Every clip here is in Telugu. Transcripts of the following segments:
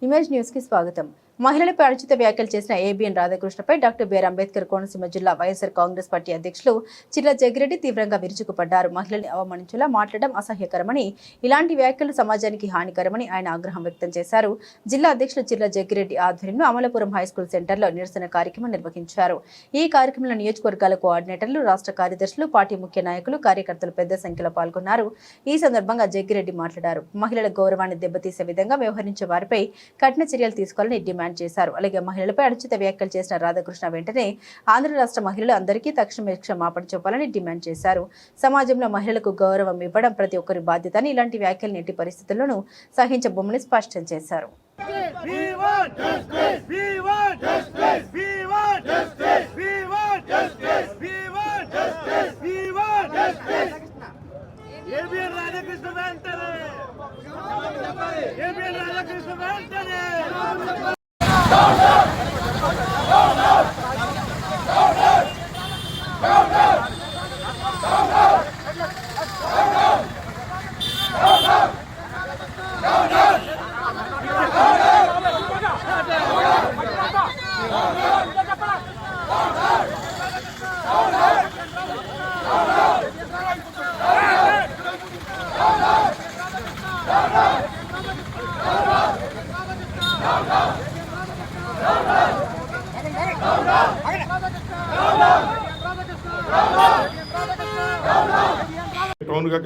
ఇమేజ్ న్యూస్ కి స్వాగతం. మహిళలపై అనుచిత వ్యాఖ్యలు చేసిన ఏబిఎన్ రాధాకృష్ణపై డాక్టర్ బిఆర్ అంబేద్కర్ కోనసీమ జిల్లా వైఎస్ఆర్ కాంగ్రెస్ పార్టీ అధ్యక్షులు చిర్ల జగ్గిరెడ్డి తీవ్రంగా విరుచుకుపడ్డారు. మహిళల్ని అవమానించేలా మాట్లాడడం అసహ్యకరమని, ఇలాంటి వ్యాఖ్యలు సమాజానికి హానికరమని ఆయన ఆగ్రహం వ్యక్తం చేశారు. జిల్లా అధ్యక్షులు చిర్ల జగ్గిరెడ్డి ఆధ్వర్యంలో అమలాపురం హైస్కూల్ సెంటర్లో నిరసన కార్యక్రమం నిర్వహించారు. ఈ కార్యక్రమంలో నియోజకవర్గాల కోఆర్డినేటర్లు, రాష్ట్ర కార్యదర్శులు, పార్టీ ముఖ్య నాయకులు, కార్యకర్తలు పెద్ద సంఖ్యలో పాల్గొన్నారు. ఈ సందర్భంగా జగ్గిరెడ్డి మాట్లాడారు. మహిళల గౌరవాన్ని దెబ్బతీసే విధంగా వ్యవహరించే వారిపై కఠిన చర్యలు తీసుకోవాలని డిమాండ్ చేశారు. అలాగే మహిళలపై అనుచిత వ్యాఖ్యలు చేసిన రాధాకృష్ణ వెంటనే ఆంధ్ర రాష్ట్ర మహిళలు అందరికీ తక్షణమే క్షమాపణ చెప్పాలని డిమాండ్ చేశారు. సమాజంలో మహిళలకు గౌరవం ఇవ్వడం ప్రతి ఒక్కరి బాధ్యత అని, ఇలాంటి వ్యాఖ్యలు ఎట్టి పరిస్థితుల్లోనూ సహించబోమని స్పష్టం చేశారు.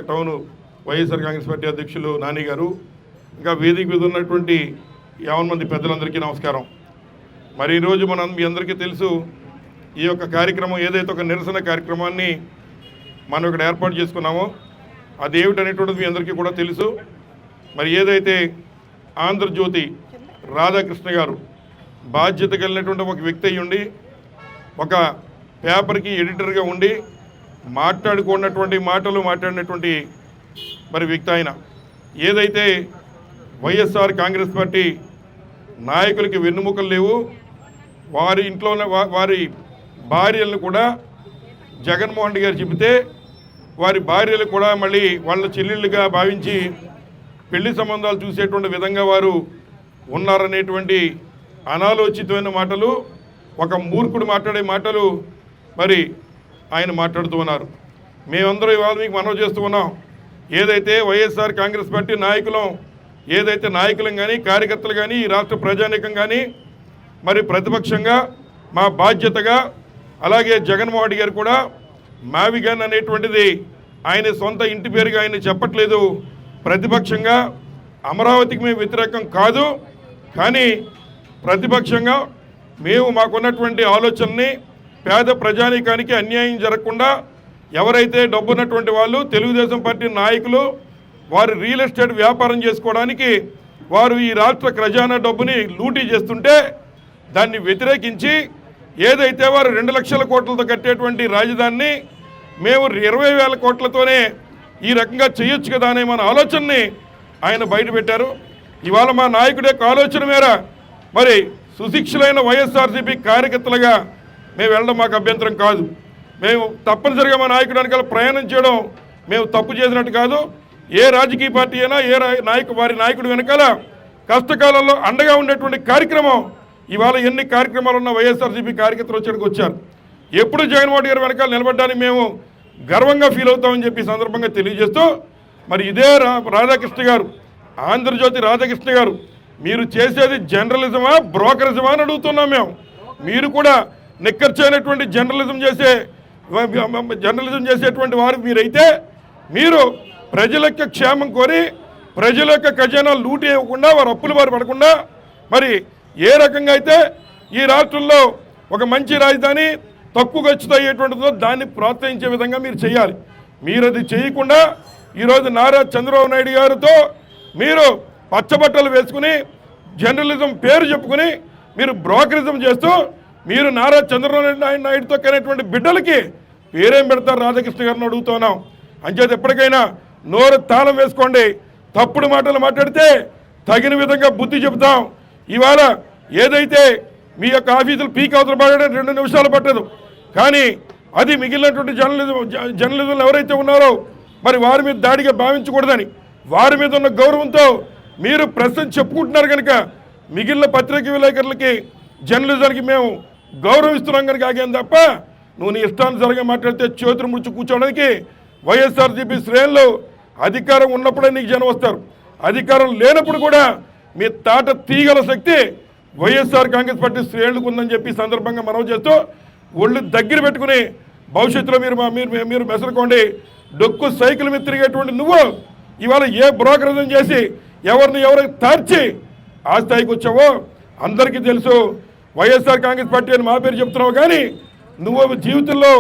టౌన్ వైఎస్ఆర్ కాంగ్రెస్ పార్టీ అధ్యక్షులు నాని గారు, ఇంకా వేదిక మీద ఉన్నటువంటి 50 మంది పెద్దలందరికీ నమస్కారం. మరి ఈరోజు మీ అందరికీ తెలుసు, ఈ యొక్క కార్యక్రమం ఏదైతే ఒక నిరసన కార్యక్రమాన్ని మనం ఇక్కడ ఏర్పాటు చేసుకున్నామో అది ఏమిటనేటువంటిది మీ అందరికీ కూడా తెలుసు. మరి ఏదైతే ఆంధ్రజ్యోతి రాధాకృష్ణ గారు బాధ్యత కలిగినటువంటి ఒక వ్యక్తి అయ్యి ఉండి, ఒక పేపర్కి ఎడిటర్గా ఉండి మాట్లాడుకున్నటువంటి మాటలు మాట్లాడినటువంటి మరి వ్యక్తి ఆయన. ఏదైతే వైఎస్ఆర్ కాంగ్రెస్ పార్టీ నాయకులకి వెన్నుముకలు లేవు, వారి ఇంట్లోనే వారి భార్యలను కూడా జగన్మోహన్ రెడ్డి గారు చెబితే వారి భార్యలు కూడా మళ్ళీ వాళ్ళ చెల్లెళ్ళుగా భావించి పెళ్లి సంబంధాలు చూసేటువంటి విధంగా వారు ఉన్నారనేటువంటి అనాలోచితమైన మాటలు, ఒక మూర్ఖుడు మాట్లాడే మాటలు మరి ఆయన మాట్లాడుతూ ఉన్నారు. మేమందరం ఇవాళ మీకు మనవి చేస్తూ ఉన్నాం. ఏదైతే వైఎస్ఆర్ కాంగ్రెస్ పార్టీ నాయకులం కానీ కార్యకర్తలు కానీ ఈ రాష్ట్ర ప్రజానీకం కానీ మరి ప్రతిపక్షంగా మా బాధ్యతగా, అలాగే జగన్మోహన్ రెడ్డి గారు కూడా మావిగన్ అనేటువంటిది ఆయన సొంత ఇంటి పేరుగా ఆయన చెప్పట్లేదు. ప్రతిపక్షంగా అమరావతికి మేము వ్యతిరేకం కాదు, కానీ ప్రతిపక్షంగా మేము మాకున్నటువంటి ఆలోచనని పేద ప్రజానీకానికి అన్యాయం జరగకుండా, ఎవరైతే డబ్బున్నటువంటి వాళ్ళు తెలుగుదేశం పార్టీ నాయకులు వారు రియల్ ఎస్టేట్ వ్యాపారం చేసుకోవడానికి వారు ఈ రాష్ట్ర ఖజానా డబ్బుని లూటీ చేస్తుంటే దాన్ని వ్యతిరేకించి ఏదైతే వారు 2 లక్షల కోట్లతో కట్టేటువంటి రాజధానిని మేము 20,000 కోట్లతోనే ఈ రకంగా చేయొచ్చు కదా అనే మన ఆలోచనని ఆయన బయటపెట్టారు. ఇవాళ మా నాయకుడి యొక్క ఆలోచన మేర మరి సుశిక్షులైన వైఎస్ఆర్సీపీ కార్యకర్తలుగా మేము వెళ్ళడం మాకు అభ్యంతరం కాదు. మేము తప్పనిసరిగా మా నాయకుడి వెనకాల ప్రయాణం చేయడం మేము తప్పు చేసినట్టు కాదు. ఏ రాజకీయ పార్టీ అయినా వారి నాయకుడి వెనకాల కష్టకాలంలో అండగా ఉండేటువంటి కార్యక్రమం ఇవాళ ఎన్ని కార్యక్రమాలు ఉన్న వైఎస్ఆర్సీపీ కార్యకర్తలు వచ్చారు. ఎప్పుడు జగన్మోహన్ గారి వెనకాల నిలబడడానికి మేము గర్వంగా ఫీల్ అవుతామని చెప్పి సందర్భంగా తెలియజేస్తూ, మరి ఇదే రాధాకృష్ణ గారు, ఆంధ్రజ్యోతి రాధాకృష్ణ గారు, మీరు చేసేది జర్నలిజమా బ్రోకరిజమా అని అడుగుతున్నాం మేము. మీరు కూడా నిక్కర్చైనటువంటి జర్నలిజం చేసేటువంటి వారు మీరైతే మీరు ప్రజల యొక్క క్షేమం కోరి ప్రజల యొక్క ఖజానా లూటీ ఇవ్వకుండా, వారు అప్పుల బారి పడకుండా, మరి ఏ రకంగా అయితే ఈ రాష్ట్రంలో ఒక మంచి రాజధాని తక్కువ ఖర్చుతో అయ్యేటువంటిదో దాన్ని ప్రోత్సహించే విధంగా మీరు చేయాలి. మీరు అది చేయకుండా ఈరోజు నారా చంద్రబాబు నాయుడు గారితో మీరు పచ్చబట్టలు వేసుకుని జర్నలిజం పేరు చెప్పుకుని మీరు బ్రోకరిజం చేస్తూ మీరు నారా చంద్రబాబు నాయుడుతో కనేటువంటి బిడ్డలకి పేరేం పెడతారు రాధాకృష్ణ గారిని అడుగుతున్నాం. అంచేత ఎప్పటికైనా నోరు తాళం వేసుకోండి. తప్పుడు మాటలు మాట్లాడితే తగిన విధంగా బుద్ధి చెబుతాం. ఇవాళ ఏదైతే మీ యొక్క ఆఫీసులు పీక్ అవతల పడడానికి 2 నిమిషాలు పట్టదు, కానీ అది మిగిలినటువంటి జర్నలిజంలు ఎవరైతే ఉన్నారో మరి వారి మీద దాడిగా భావించకూడదని, వారి మీద ఉన్న గౌరవంతో మీరు ప్రశ్న చెప్పుకుంటున్నారు కనుక మిగిలిన పత్రిక విలేకరులకి జర్నలిజానికి మేము గౌరవిస్తున్నాం కనుక ఆగాం తప్ప నువ్వు నీ ఇష్టానుసారంగా మాట్లాడితే చేతులు ముడిచి కూర్చోవడానికి వైఎస్ఆర్సీపీ శ్రేణులు అధికారం ఉన్నప్పుడే నీకు జనం వస్తారు. అధికారం లేనప్పుడు కూడా మీ తాట తీగల శక్తి వైఎస్ఆర్ కాంగ్రెస్ పార్టీ శ్రేణులకు ఉందని చెప్పి సందర్భంగా మనవి చేస్తూ ఒళ్ళు దగ్గర పెట్టుకుని భవిష్యత్తులో మీరు మెసలుకోండి. డొక్కు సైకిల్ మీద తిరిగేటువంటి నువ్వు ఇవాళ ఏ బ్రోకరేజం చేసి ఎవరికి తార్చి ఆ స్థాయికి వచ్చావో అందరికీ తెలుసు. వైఎస్ఆర్ కాంగ్రెస్ పార్టీ అని మా పేరు చెప్తున్నావు కానీ నువ్వు జీవితంలో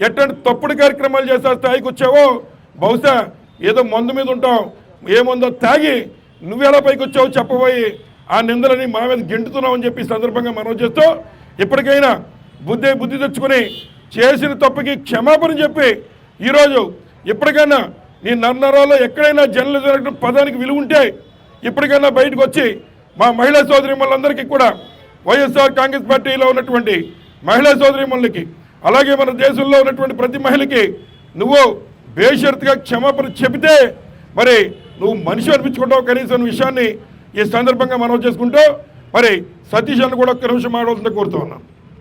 ఎట్లాంటి తప్పుడు కార్యక్రమాలు చేసే స్థాయికి వచ్చావో బహుశా ఏదో మందు మీద ఉంటావు, ఏ మందో తాగి నువ్వెలా పైకి వచ్చావో చెప్పబోయి ఆ నిందలని మా మీద గెంటుతున్నావు అని చెప్పి సందర్భంగా మనం చేస్తూ ఇప్పటికైనా బుద్ధి తెచ్చుకుని చేసిన తప్పుకి క్షమాపణ చెప్పి ఈరోజు ఇప్పటికైనా నీ నన్నరాల్లో ఎక్కడైనా జర్నలిజం పదానికి విలువ ఉంటే ఇప్పటికైనా బయటకు వచ్చి మా మహిళా సోదరిమణులందరికీ కూడా వైఎస్ఆర్ కాంగ్రెస్ పార్టీలో ఉన్నటువంటి మహిళా సోదరిమణులకి అలాగే మన దేశంలో ఉన్నటువంటి ప్రతి మహిళకి నువ్వు బేషరతుగా క్షమాపణ చెబితే మరి నువ్వు మనిషి అనిపించుకుంటావు కనీసం విషయాన్ని ఈ సందర్భంగా మనం చేసుకుంటూ మరి సతీష్ అన్న కూడా ఒక్క నిమిషం మాట్లాడుతుంటే కోరుతూ ఉన్నాను.